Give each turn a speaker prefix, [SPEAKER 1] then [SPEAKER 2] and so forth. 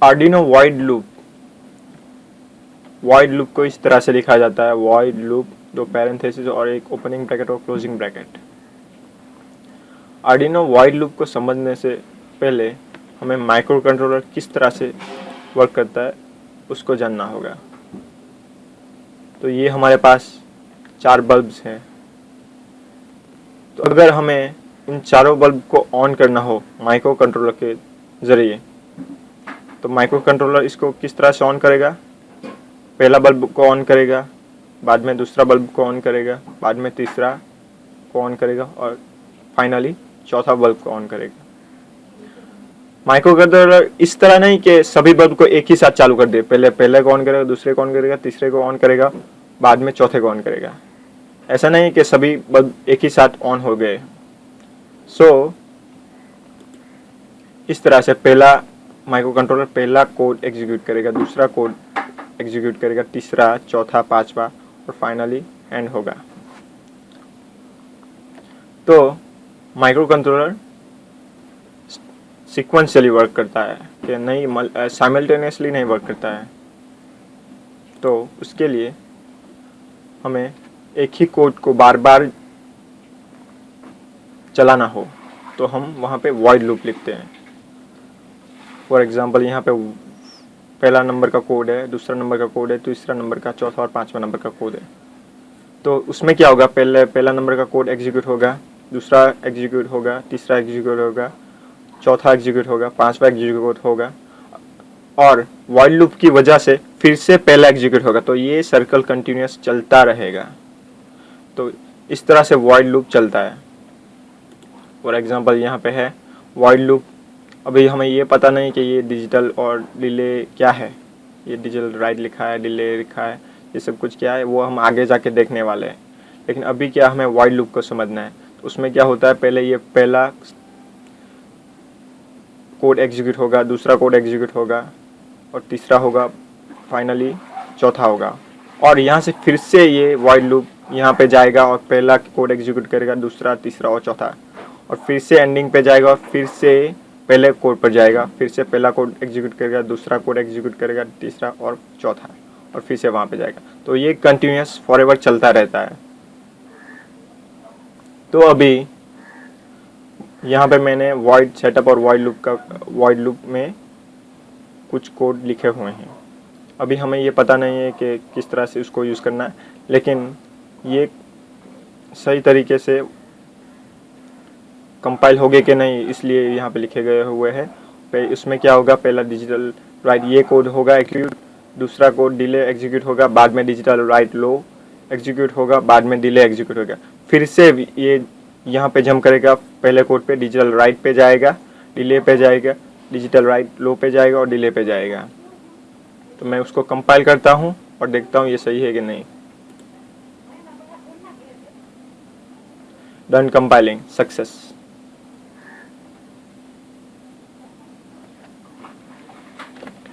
[SPEAKER 1] Arduino void loop को इस तरह से लिखा जाता है, वॉइड लूप, दो पैरेंथेसिस और एक ओपनिंग ब्रैकेट और closing bracket. Arduino void loop को समझने से पहले हमें माइक्रो कंट्रोलर किस तरह से वर्क करता है उसको जानना होगा। तो ये हमारे पास 4 बल्ब्स हैं। तो अगर हमें इन चारों बल्ब को ऑन करना हो माइक्रो कंट्रोलर के ज़रिए, तो माइक्रो कंट्रोलर इसको किस तरह से ऑन करेगा? पहला बल्ब को ऑन करेगा, बाद में दूसरा बल्ब को ऑन करेगा, बाद में तीसरा को ऑन करेगा और फाइनली चौथा बल्ब को ऑन करेगा। माइक्रो कंट्रोलर इस तरह नहीं कि सभी बल्ब को एक ही साथ चालू कर दे, पहले को ऑन करेगा, दूसरे को ऑन करेगा, तीसरे को ऑन करेगा, बाद में चौथे को ऑन करेगा। ऐसा नहीं कि सभी बल्ब एक ही साथ ऑन हो गए। इस तरह से पहला माइक्रो कंट्रोलर पहला कोड एग्जीक्यूट करेगा, दूसरा कोड एग्जीक्यूट करेगा, तीसरा, चौथा, पांचवा और फाइनली एंड होगा। तो माइक्रो कंट्रोलर सीक्वेंशियली वर्क करता है कि नहीं, साइमल्टेनियसली नहीं वर्क करता है। तो उसके लिए हमें एक ही कोड को बार बार चलाना हो तो हम वहाँ पे वॉइड लूप लिखते हैं। फॉर एग्जांपल यहाँ पे पहला नंबर का कोड है, दूसरा नंबर का कोड है, तीसरा नंबर का, चौथा और पांचवा नंबर का कोड है। तो उसमें क्या होगा, पहला नंबर का कोड एग्जीक्यूट होगा, दूसरा एग्जीक्यूट होगा, तीसरा एग्जीक्यूट होगा, चौथा एग्जीक्यूट होगा, पांचवा एग्जीक्यूट होगा और वॉइड लूप की वजह से फिर से पहला एग्जीक्यूट होगा। तो ये सर्कल कंटिन्यूस चलता रहेगा। तो इस तरह से वॉइड लूप चलता है। फॉर एग्जांपल यहाँ पे है वॉइड लूप। अभी हमें ये पता नहीं कि ये डिजिटल और डिले क्या है, ये डिजिटल राइट लिखा है, डिले लिखा है, ये सब कुछ क्या है वो हम आगे जाके देखने वाले हैं। लेकिन अभी क्या हमें वॉइड लूप को समझना है। तो उसमें क्या होता है, पहले ये पहला कोड एग्जीक्यूट होगा, दूसरा कोड एग्जीक्यूट होगा और तीसरा होगा, फाइनली चौथा होगा। और यहाँ से फिर से ये वॉइड लूप यहाँ पे जाएगा और पहला कोड एग्जीक्यूट करेगा, दूसरा, तीसरा और चौथा, और फिर से एंडिंग पे जाएगा और फिर से पहले कोड पर जाएगा, फिर से पहला कोड एग्जीक्यूट करेगा, दूसरा कोड एग्जीक्यूट करेगा, तीसरा और चौथा, और फिर से वहाँ पे जाएगा। तो ये कंटिन्यूस फॉरएवर चलता रहता है। तो अभी यहाँ पे मैंने वॉइड सेटअप और वॉइड लूप में कुछ कोड लिखे हुए हैं। अभी हमें ये पता नहीं है कि किस तरह से उसको यूज़ करना है, लेकिन ये सही तरीके से कंपाइल हो गए कि नहीं इसलिए यहाँ पे लिखे गए हुए हैं। इसमें क्या होगा, पहला डिजिटल राइट ये कोड होगा एग्जीक्यूट, दूसरा कोड डिले एग्जीक्यूट होगा, बाद में डिजिटल राइट लो एग्जीक्यूट होगा, बाद में डिले एग्जीक्यूट होगा। फिर से ये यहाँ पे जंप करेगा, पहले कोड पे डिजिटल राइट पे जाएगा, डिले पे जाएगा, डिजिटल राइट लो पे जाएगा और डिले पे जाएगा। तो मैं उसको कंपाइल करता हूँ और देखता हूँ ये सही है कि नहीं। Done compiling, success.